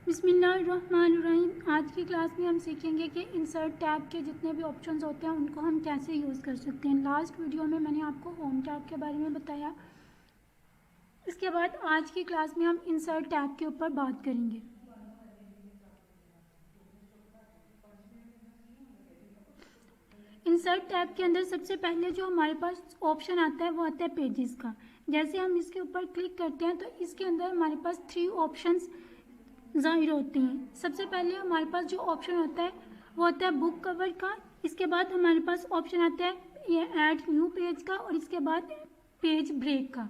बिस्मिल्लाहिर्रहमानिर्रहीम। आज की क्लास में हम सीखेंगे कि इंसर्ट टैब के जितने भी ऑप्शंस होते हैं उनको हम कैसे यूज़ कर सकते हैं। लास्ट वीडियो में मैंने आपको होम टैब के बारे में बताया। इसके बाद आज की क्लास में हम इंसर्ट टैब के ऊपर बात करेंगे। इंसर्ट टैब के अंदर सबसे पहले जो हमारे पास ऑप्शन आता है वो आता है पेजेस का। जैसे हम इसके ऊपर क्लिक करते हैं तो इसके अंदर हमारे पास 3 ऑप्शंस ज़ाहिर होती हैं। सबसे पहले हमारे पास जो ऑप्शन होता है वो होता है बुक कवर का। इसके बाद हमारे पास ऑप्शन आता है ये ऐड न्यू पेज का, और इसके बाद पेज ब्रेक का।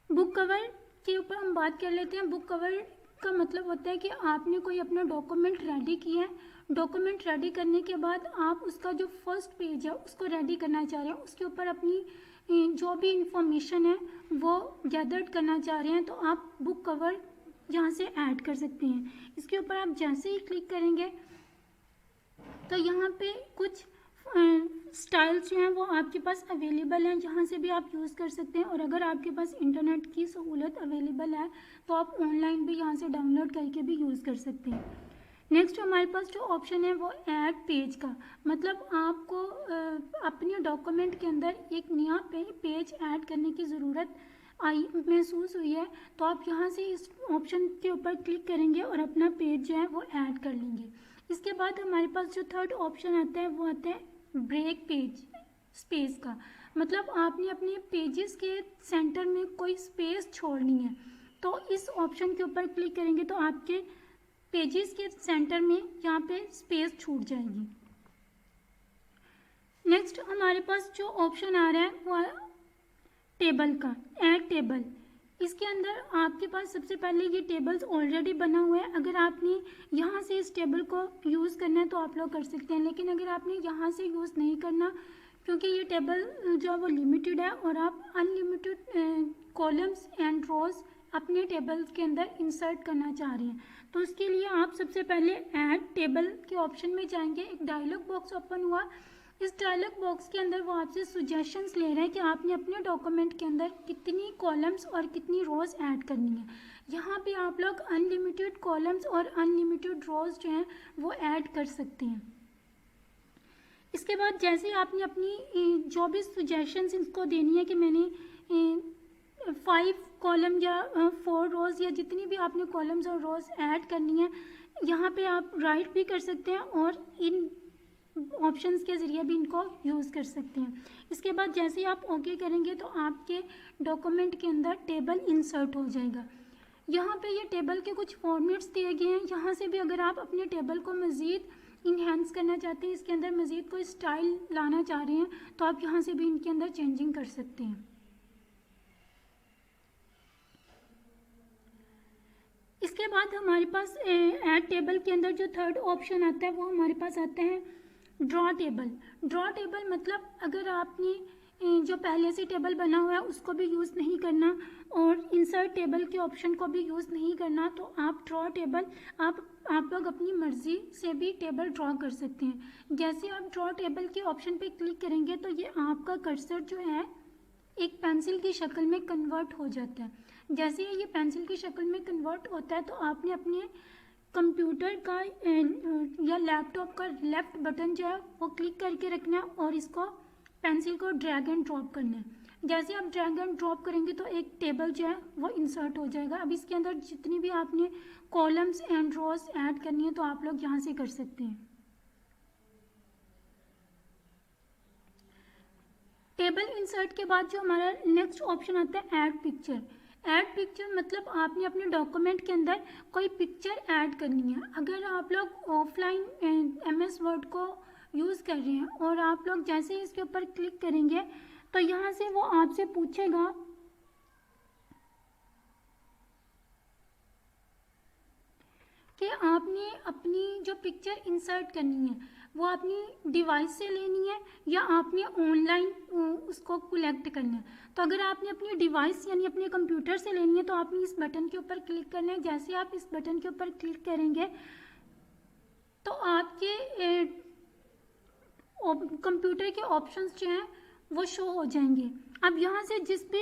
बुक कवर के ऊपर हम बात कर लेते हैं। बुक कवर का मतलब होता है कि आपने कोई अपना डॉक्यूमेंट रेडी किया है। डॉक्यूमेंट रेडी करने के बाद आप उसका जो फर्स्ट पेज है उसको रेडी करना चाह रहे हैं, उसके ऊपर अपनी जो भी इंफॉर्मेशन है वो गैदर करना चाह रहे हैं, तो आप बुक कवर यहाँ से ऐड कर सकते हैं। इसके ऊपर आप जैसे ही क्लिक करेंगे तो यहाँ पे कुछ स्टाइल्स जो हैं वो आपके पास अवेलेबल हैं, जहाँ से भी आप यूज़ कर सकते हैं। और अगर आपके पास इंटरनेट की सहूलत अवेलेबल है तो आप ऑनलाइन भी यहाँ से डाउनलोड करके भी यूज़ कर सकते हैं। नेक्स्ट हमारे पास जो ऑप्शन है वो ऐड पेज का, मतलब आपको अपने डॉक्यूमेंट के अंदर एक नया पेज ऐड करने की ज़रूरत महसूस हुई है, तो आप यहाँ से इस ऑप्शन के ऊपर क्लिक करेंगे और अपना पेज जो है वो ऐड कर लेंगे। इसके बाद हमारे पास जो थर्ड ऑप्शन आता है वो आता है ब्रेक पेज स्पेस का, मतलब आपने अपने पेजेस के सेंटर में कोई स्पेस छोड़नी है, तो इस ऑप्शन के ऊपर क्लिक करेंगे तो आपके पेजेस के सेंटर में यहाँ पे स्पेस छूट जाएगी। नेक्स्ट हमारे पास जो ऑप्शन आ रहा है वो टेबल का, ऐड टेबल। इसके अंदर आपके पास सबसे पहले ये टेबल्स ऑलरेडी बना हुआ है। अगर आपने यहाँ से इस टेबल को यूज़ करना है तो आप लोग कर सकते हैं, लेकिन अगर आपने यहाँ से यूज़ नहीं करना, क्योंकि ये टेबल जो है वो लिमिटेड है और आप अनलिमिटेड कॉलम्स एंड रोज अपने टेबल के अंदर इंसर्ट करना चाह रहे हैं, तो उसके लिए आप सबसे पहले ऐड टेबल के ऑप्शन में जाएंगे। एक डायलॉग बॉक्स ओपन हुआ। इस डायलॉग बॉक्स के अंदर वो आपसे सुजेशंस ले रहे हैं कि आपने अपने डॉक्यूमेंट के अंदर कितनी कॉलम्स और कितनी रोज ऐड करनी है। यहाँ पे आप लोग अनलिमिटेड कॉलम्स और अनलिमिटेड रोज जो हैं वो ऐड कर सकते हैं। इसके बाद जैसे आपने अपनी जो भी सुजेशंस इनको देनी है कि मैंने 5 कॉलम या 4 रोज़ या जितनी भी आपने कॉलम्स और रोज़ ऐड करनी है, यहाँ पे आप राइट भी कर सकते हैं और इन ऑप्शंस के ज़रिए भी इनको यूज़ कर सकते हैं। इसके बाद जैसे ही आप ओके करेंगे तो आपके डॉक्यूमेंट के अंदर टेबल इंसर्ट हो जाएगा। यहाँ पे ये टेबल के कुछ फॉर्मेट्स दिए गए हैं, यहाँ से भी अगर आप अपने टेबल को मज़ीद इन्हेंस करना चाहते हैं, इसके अंदर मज़ीद कोई स्टाइल लाना चाह रहे हैं, तो आप यहाँ से भी इनके अंदर चेंजिंग कर सकते हैं। इसके बाद हमारे पास ऐड टेबल के अंदर जो थर्ड ऑप्शन आता है वो हमारे पास आता है ड्रॉ टेबल। ड्रॉ टेबल मतलब अगर आपने जो पहले से टेबल बना हुआ है उसको भी यूज़ नहीं करना और इंसर्ट टेबल के ऑप्शन को भी यूज़ नहीं करना, तो आप ड्रॉ टेबल आप लोग अपनी मर्ज़ी से भी टेबल ड्रॉ कर सकते हैं। जैसे आप ड्रॉ टेबल के ऑप्शन पे क्लिक करेंगे तो ये आपका कर्सर जो है एक पेंसिल की शक्ल में कन्वर्ट हो जाता है। जैसे ये पेंसिल की शक्ल में कन्वर्ट होता है तो आपने अपने कंप्यूटर का या लैपटॉप का लेफ़्ट बटन जो है वो क्लिक करके रखना है और इसको पेंसिल को ड्रैग एंड ड्रॉप करना है। जैसे आप ड्रैग एंड ड्रॉप करेंगे तो एक टेबल जो है वो इंसर्ट हो जाएगा। अब इसके अंदर जितनी भी आपने कॉलम्स एंड रोज ऐड करनी है तो आप लोग यहाँ से कर सकते हैं। टेबल इंसर्ट के बाद जो हमारा नेक्स्ट ऑप्शन आता है ऐड पिक्चर। ऐड पिक्चर मतलब आपने अपने डॉक्यूमेंट के अंदर कोई पिक्चर ऐड करनी है। अगर आप लोग ऑफलाइन MS वर्ड को यूज़ कर रहे हैं और आप लोग जैसे ही इसके ऊपर क्लिक करेंगे तो यहाँ से वो आपसे पूछेगा कि आपने अपनी जो पिक्चर इंसर्ट करनी है वो अपनी डिवाइस से लेनी है या आपने ऑनलाइन उसको कलेक्ट करना है। तो अगर आपने अपनी डिवाइस यानी अपने कंप्यूटर से लेनी है तो आपने इस बटन के ऊपर क्लिक करना है। जैसे आप इस बटन के ऊपर क्लिक करेंगे तो आपके कंप्यूटर के ऑप्शंस जो हैं वो शो हो जाएंगे। अब यहाँ से जिस भी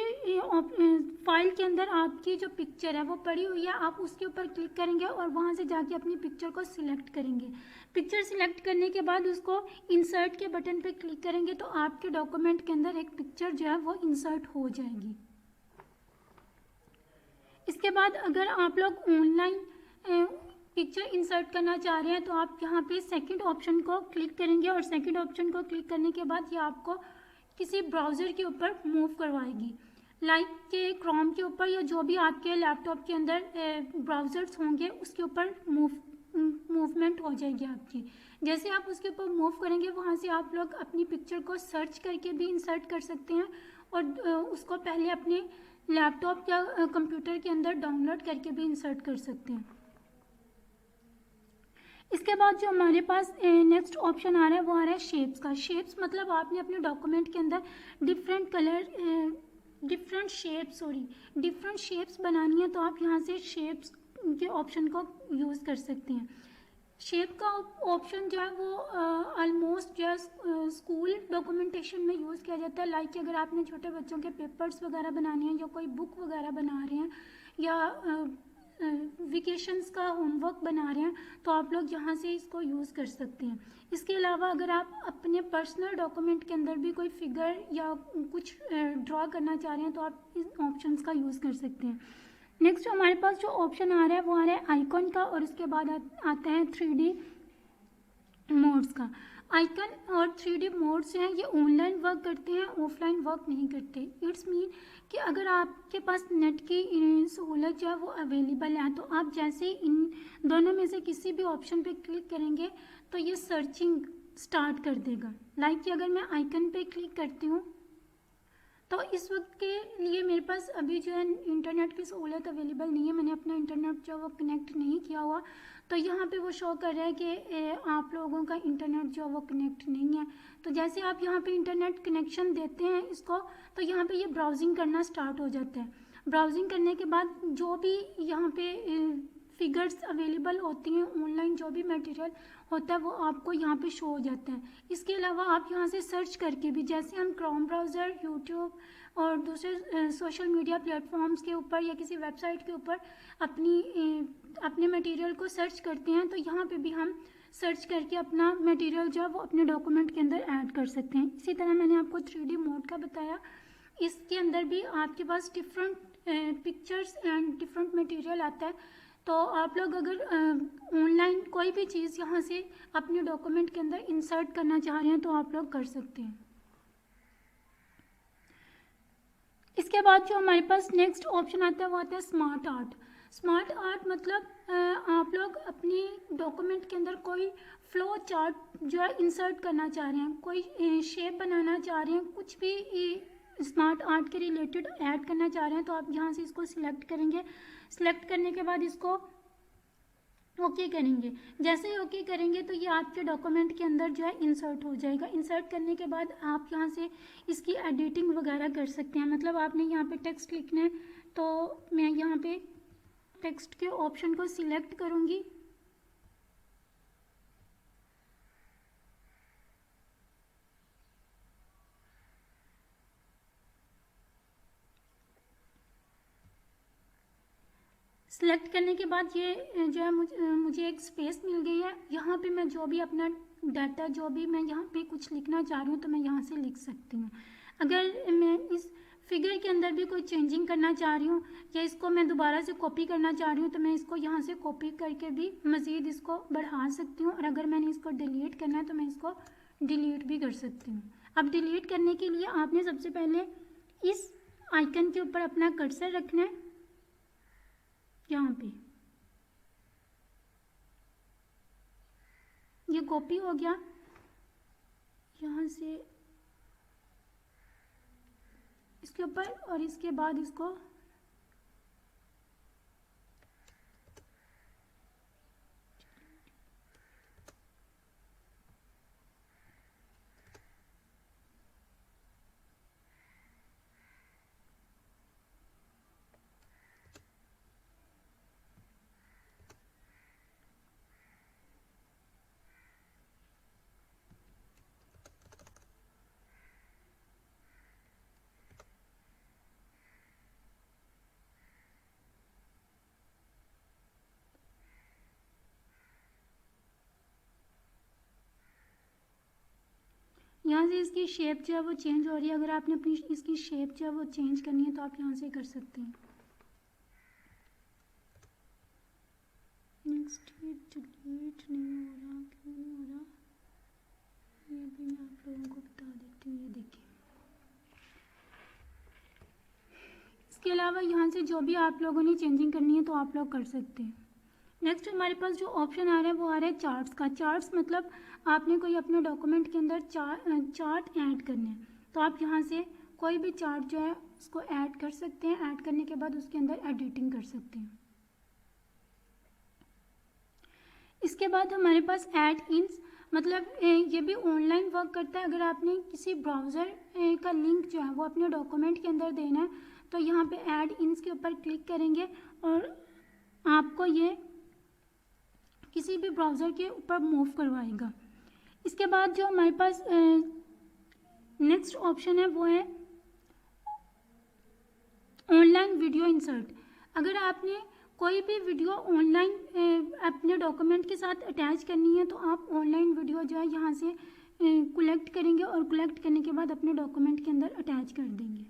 फाइल के अंदर आपकी जो पिक्चर है वो पड़ी हुई है, आप उसके ऊपर क्लिक करेंगे और वहाँ से जाके अपनी पिक्चर को सिलेक्ट करेंगे। पिक्चर सिलेक्ट करने के बाद उसको इंसर्ट के बटन पे क्लिक करेंगे तो आपके डॉक्यूमेंट के अंदर एक पिक्चर जो है वो इंसर्ट हो जाएगी। इसके बाद अगर आप लोग ऑनलाइन पिक्चर इंसर्ट करना चाह रहे हैं तो आप यहाँ पे सेकंड ऑप्शन को क्लिक करेंगे और सेकंड ऑप्शन को क्लिक करने के बाद ये आपको किसी ब्राउज़र के ऊपर मूव करवाएगी, लाइक के क्रोम के ऊपर या जो भी आपके लैपटॉप के अंदर ब्राउज़र्स होंगे उसके ऊपर मूवमेंट हो जाएगी आपकी। जैसे आप उसके ऊपर मूव करेंगे वहाँ से आप लोग अपनी पिक्चर को सर्च करके भी इंसर्ट कर सकते हैं और उसको पहले अपने लैपटॉप या कंप्यूटर के अंदर डाउनलोड करके भी इंसर्ट कर सकते हैं। इसके बाद जो हमारे पास नेक्स्ट ऑप्शन आ रहा है वो आ रहा है शेप्स का। शेप्स मतलब आपने अपने डॉक्यूमेंट के अंदर डिफरेंट शेप्स बनानी है तो आप यहाँ से शेप्स के ऑप्शन को यूज़ कर सकते हैं। शेप का ऑप्शन जो है वो ऑलमोस्ट जो है स्कूल डॉक्यूमेंटेशन में यूज़ किया जाता है, लाइक अगर आपने छोटे बच्चों के पेपर्स वगैरह बनाने हैं या कोई बुक वगैरह बना रहे हैं या वेकेशंस का होमवर्क बना रहे हैं तो आप लोग यहाँ से इसको यूज़ कर सकते हैं। इसके अलावा अगर आप अपने पर्सनल डॉक्यूमेंट के अंदर भी कोई फिगर या कुछ ड्रॉ करना चाह रहे हैं तो आप इन ऑप्शंस का यूज़ कर सकते हैं। नेक्स्ट हमारे पास जो ऑप्शन आ रहा है वो आ रहा है आइकॉन का और उसके बाद आता है 3D मोड्स का। आइकन और 3D मोड्स हैं ये ऑनलाइन वर्क करते हैं, ऑफलाइन वर्क नहीं करते। इट्स मीन कि अगर आपके पास नेट की सहूलत जो है वो अवेलेबल है तो आप जैसे ही इन दोनों में से किसी भी ऑप्शन पे क्लिक करेंगे तो ये सर्चिंग स्टार्ट कर देगा। लाइक कि अगर मैं आइकन पे क्लिक करती हूँ तो इस वक्त के लिए मेरे पास अभी जो है इंटरनेट की सहूलत अवेलेबल नहीं है, मैंने अपना इंटरनेट जो वो कनेक्ट नहीं किया हुआ तो यहाँ पे वो शो कर रहा है कि आप लोगों का इंटरनेट जो वो कनेक्ट नहीं है। तो जैसे आप यहाँ पे इंटरनेट कनेक्शन देते हैं इसको तो यहाँ पे ये ब्राउजिंग करना स्टार्ट हो जाता है। ब्राउजिंग करने के बाद जो भी यहाँ पे फिगर्स अवेलेबल होती हैं, ऑनलाइन जो भी मटेरियल होता है वो आपको यहाँ पे शो हो जाता है। इसके अलावा आप यहाँ से सर्च करके भी, जैसे हम क्रोम ब्राउज़र, यूट्यूब और दूसरे सोशल मीडिया प्लेटफॉर्म्स के ऊपर या किसी वेबसाइट के ऊपर अपने मटेरियल को सर्च करते हैं तो यहाँ पे भी हम सर्च करके अपना मटेरियल जो है वो अपने डॉक्यूमेंट के अंदर ऐड कर सकते हैं। इसी तरह मैंने आपको 3D मोड का बताया, इसके अंदर भी आपके पास different pictures and different material आता है। तो आप लोग अगर ऑनलाइन कोई भी चीज़ यहाँ से अपने डॉक्यूमेंट के अंदर इंसर्ट करना चाह रहे हैं तो आप लोग कर सकते हैं। इसके बाद जो हमारे पास नेक्स्ट ऑप्शन आता है वो आता है स्मार्ट आर्ट। स्मार्ट आर्ट मतलब आप लोग अपने डॉक्यूमेंट के अंदर कोई फ्लो चार्ट जो है इंसर्ट करना चाह रहे हैं, कोई शेप बनाना चाह रहे हैं, कुछ भी स्मार्ट आर्ट के रिलेटेड ऐड करना चाह रहे हैं तो आप यहाँ से इसको सिलेक्ट करेंगे। सिलेक्ट करने के बाद इसको ओके करेंगे। जैसे ही ओके करेंगे तो ये आपके डॉक्यूमेंट के अंदर जो है इंसर्ट हो जाएगा। इंसर्ट करने के बाद आप यहाँ से इसकी एडिटिंग वगैरह कर सकते हैं। मतलब आपने यहाँ पे टेक्स्ट लिखना है तो मैं यहाँ पे टेक्स्ट के ऑप्शन को सिलेक्ट करूँगी। सिलेक्ट करने के बाद ये जो है मुझे एक स्पेस मिल गई है। यहाँ पे मैं जो भी अपना डाटा, जो भी मैं यहाँ पे कुछ लिखना चाह रही हूँ तो मैं यहाँ से लिख सकती हूँ। अगर मैं इस फिगर के अंदर भी कोई चेंजिंग करना चाह रही हूँ या इसको मैं दोबारा से कॉपी करना चाह रही हूँ तो मैं इसको यहाँ से कॉपी करके भी मज़ीद इसको बढ़ा सकती हूँ। और अगर मैंने इसको डिलीट करना है तो मैं इसको डिलीट भी कर सकती हूँ। अब डिलीट करने के लिए आपने सबसे पहले इस आइकन के ऊपर अपना कर्सर रखना है। यहाँ पे ये कॉपी हो गया, यहाँ से इसके ऊपर और इसके बाद इसको यहाँ से इसकी शेप जो है वो चेंज हो रही है। अगर आपने अपनी इसकी शेप जो है वो चेंज करनी है तो आप यहाँ से कर सकते हैं। नेक्स्ट ये डिलीट नहीं हो रहा, क्यों नहीं हो रहा, ये भी मैं आप लोगों को बता देती हूँ। ये देखिए, इसके अलावा यहाँ से जो भी आप लोगों ने चेंजिंग करनी है तो आप लोग कर सकते हैं। नेक्स्ट हमारे पास जो ऑप्शन आ रहा है वो आ रहा है चार्ट्स का। चार्ट्स मतलब आपने कोई अपने डॉक्यूमेंट के अंदर चार्ट ऐड करने हैं तो आप यहाँ से कोई भी चार्ट जो है उसको ऐड कर सकते हैं। ऐड करने के बाद उसके अंदर एडिटिंग कर सकते हैं। इसके बाद हमारे पास ऐड इन्स, मतलब ये भी ऑनलाइन वर्क करता है। अगर आपने किसी ब्राउज़र का लिंक जो है वो अपने डॉक्यूमेंट के अंदर देना है तो यहाँ पे ऐड इन्स के ऊपर क्लिक करेंगे और आपको ये किसी भी ब्राउज़र के ऊपर मूव करवाएगा। इसके बाद जो हमारे पास नेक्स्ट ऑप्शन है वो है ऑनलाइन वीडियो इंसर्ट। अगर आपने कोई भी वीडियो ऑनलाइन अपने डॉक्यूमेंट के साथ अटैच करनी है तो आप ऑनलाइन वीडियो जो है यहाँ से कलेक्ट करेंगे और कलेक्ट करने के बाद अपने डॉक्यूमेंट के अंदर अटैच कर देंगे।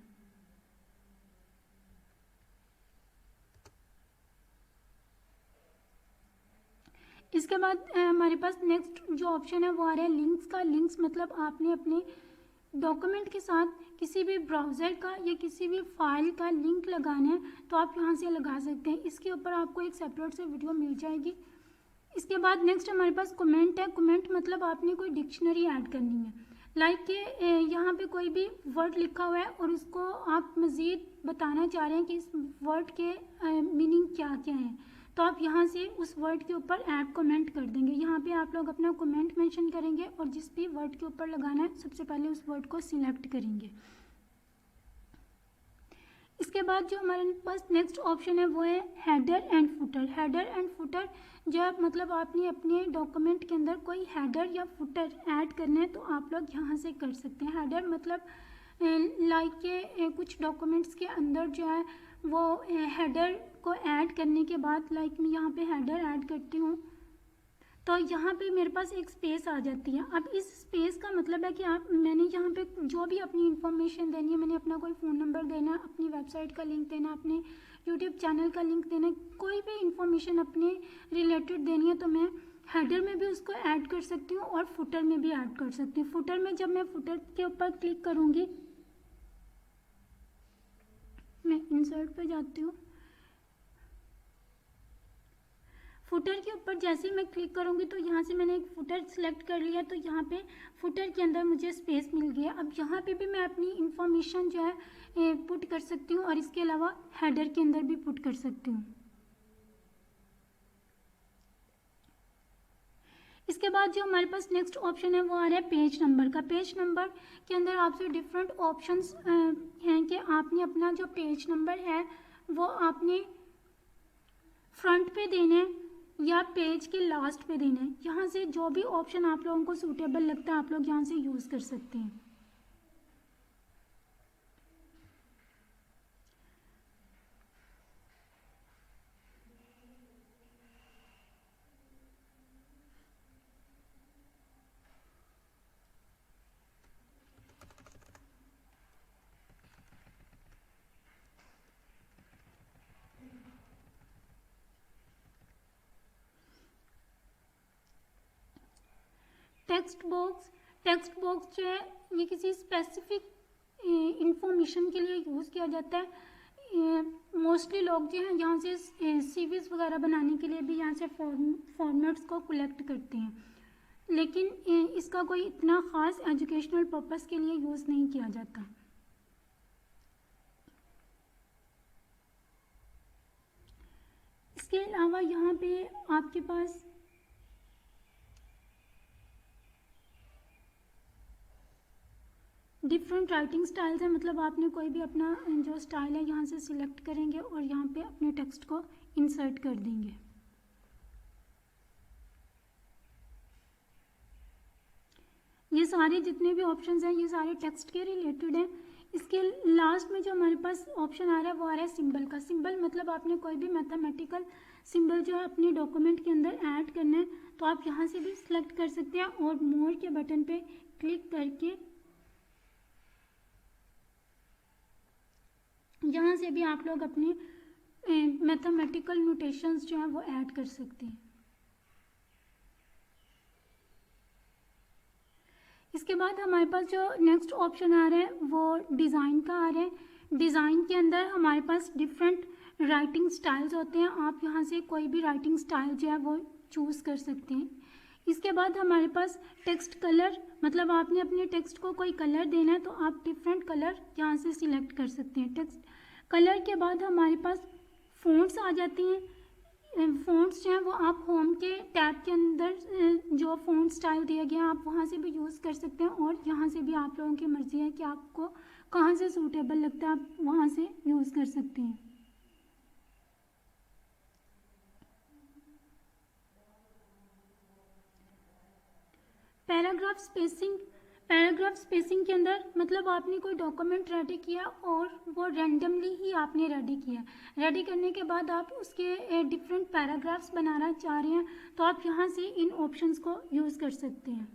इसके बाद हमारे पास नेक्स्ट जो ऑप्शन है वो आ रहा है लिंक्स का। लिंक्स मतलब आपने अपने डॉक्यूमेंट के साथ किसी भी ब्राउज़र का या किसी भी फाइल का लिंक लगाना है तो आप यहाँ से लगा सकते हैं। इसके ऊपर आपको एक सेपरेट से वीडियो मिल जाएगी। इसके बाद नेक्स्ट हमारे पास कमेंट है। कमेंट मतलब आपने कोई डिक्शनरी ऐड करनी है, लाइक कि यहाँ पे कोई भी वर्ड लिखा हुआ है और उसको आप मज़ीद बताना चाह रहे हैं कि इस वर्ड के मीनिंग क्या क्या है तो आप यहाँ से उस वर्ड के ऊपर ऐड कमेंट कर देंगे। यहाँ पे आप लोग अपना कमेंट मेंशन करेंगे और जिस भी वर्ड के ऊपर लगाना है सबसे पहले उस वर्ड को सिलेक्ट करेंगे। इसके बाद जो हमारे पास नेक्स्ट ऑप्शन है वो है header and footer. Header and footer जब मतलब आपने अपने डॉक्यूमेंट के अंदर कोई हेडर या फुटर ऐड करना है तो आप लोग यहाँ से कर सकते हैं। हेडर मतलब लाइक के कुछ डॉक्यूमेंट्स के अंदर जो है वो हेडर को ऐड करने के बाद लाइक मैं यहाँ पे हेडर ऐड करती हूँ तो यहाँ पे मेरे पास एक स्पेस आ जाती है। अब इस स्पेस का मतलब है कि मैंने यहाँ पे जो भी अपनी इन्फॉर्मेशन देनी है, मैंने अपना कोई फ़ोन नंबर देना, अपनी वेबसाइट का लिंक देना, अपने यूट्यूब चैनल का लिंक देना, कोई भी इन्फॉर्मेशन अपने रिलेटेड देनी है तो मैं हेडर में भी उसको ऐड कर सकती हूँ और फुटर में भी ऐड कर सकती हूँ। फुटर में जब मैं फुटर के ऊपर क्लिक करूँगी, मैं इंसर्ट पे जाती हूँ, फुटर के ऊपर जैसे ही मैं क्लिक करूँगी तो यहाँ से मैंने एक फुटर सिलेक्ट कर लिया तो यहाँ पे फुटर के अंदर मुझे स्पेस मिल गया। अब यहाँ पे भी मैं अपनी इंफॉर्मेशन जो है पुट कर सकती हूँ और इसके अलावा हेडर के अंदर भी पुट कर सकती हूँ। इसके बाद जो हमारे पास नेक्स्ट ऑप्शन है वो आ रहा है पेज नंबर का। पेज नंबर के अंदर आपसे डिफरेंट ऑप्शंस हैं कि आपने अपना जो पेज नंबर है वो आपने फ्रंट पे देना है या पेज के लास्ट पे देना है। यहाँ से जो भी ऑप्शन आप लोगों को सूटेबल लगता है आप लोग यहाँ से यूज़ कर सकते हैं। टेक्स्ट बॉक्स जो है ये किसी स्पेसिफिक इंफॉर्मेशन के लिए यूज़ किया जाता है। मोस्टली लोग जो हैं यहाँ से सीवीज़ वगैरह बनाने के लिए भी यहाँ से फॉर्मेट्स को कलेक्ट करते हैं, लेकिन इसका कोई इतना ख़ास एजुकेशनल पर्पस के लिए यूज़ नहीं किया जाता। इसके अलावा यहाँ पे आपके पास डिफरेंट राइटिंग स्टाइल्स हैं, मतलब आपने कोई भी अपना जो स्टाइल है यहाँ से सिलेक्ट करेंगे और यहाँ पे अपने टेक्स्ट को इंसर्ट कर देंगे। ये सारे जितने भी ऑप्शंस हैं ये सारे टेक्स्ट के रिलेटेड हैं। इसके लास्ट में जो हमारे पास ऑप्शन आ रहा है वो आ रहा है सिंबल का। सिंबल मतलब आपने कोई भी मैथमेटिकल सिंबल जो है अपने डॉक्यूमेंट के अंदर ऐड करना है तो आप यहाँ से भी सिलेक्ट कर सकते हैं और मोर के बटन पे क्लिक करके यहाँ से भी आप लोग अपने मैथमेटिकल नोटेशंस जो हैं वो ऐड कर सकते हैं। इसके बाद हमारे पास जो नेक्स्ट ऑप्शन आ रहा है वो डिज़ाइन का आ रहा है। डिज़ाइन के अंदर हमारे पास डिफरेंट राइटिंग स्टाइल्स होते हैं। आप यहाँ से कोई भी राइटिंग स्टाइल जो है वो चूज़ कर सकते हैं। इसके बाद हमारे पास टेक्स्ट कलर, मतलब आपने अपने टेक्स्ट को कोई कलर देना है तो आप डिफरेंट कलर यहाँ से सिलेक्ट कर सकते हैं। टेक्स्ट कलर के बाद हमारे पास फ़ॉन्ट्स आ जाती हैं। फ़ॉन्ट्स जो हैं वो आप होम के टैब के अंदर जो फ़ॉन्ट स्टाइल दिया गया है आप वहाँ से भी यूज़ कर सकते हैं, और यहाँ से भी आप लोगों की मर्ज़ी है कि आपको कहाँ से सूटेबल लगता है, आप वहाँ से यूज़ कर सकते हैं। पैराग्राफ स्पेसिंग के अंदर मतलब आपने कोई डॉक्यूमेंट रेडी किया और वो रैंडमली ही आपने रेडी किया। रेडी करने के बाद आप उसके डिफरेंट पैराग्राफ्स बनाना चाह रहे हैं तो आप यहाँ से इन ऑप्शंस को यूज़ कर सकते हैं।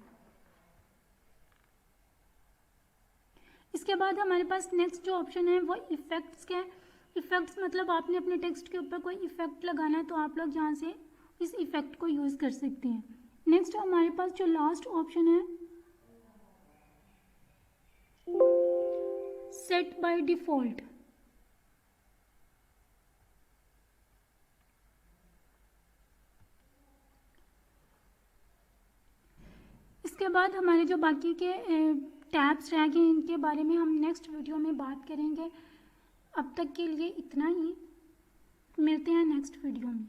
इसके बाद हमारे पास नेक्स्ट जो ऑप्शन है वो इफ़ेक्ट्स के। इफ़ेक्ट्स मतलब आपने अपने टेक्स्ट के ऊपर कोई इफ़ेक्ट लगाना है तो आप लोग यहाँ से इस इफ़ेक्ट को यूज़ कर सकते हैं। नेक्स्ट हमारे पास जो लास्ट ऑप्शन है सेट बाय डिफ़ॉल्ट। इसके बाद हमारे जो बाकी के टैब्स रह गए इनके बारे में हम नेक्स्ट वीडियो में बात करेंगे। अब तक के लिए इतना ही, मिलते हैं नेक्स्ट वीडियो में।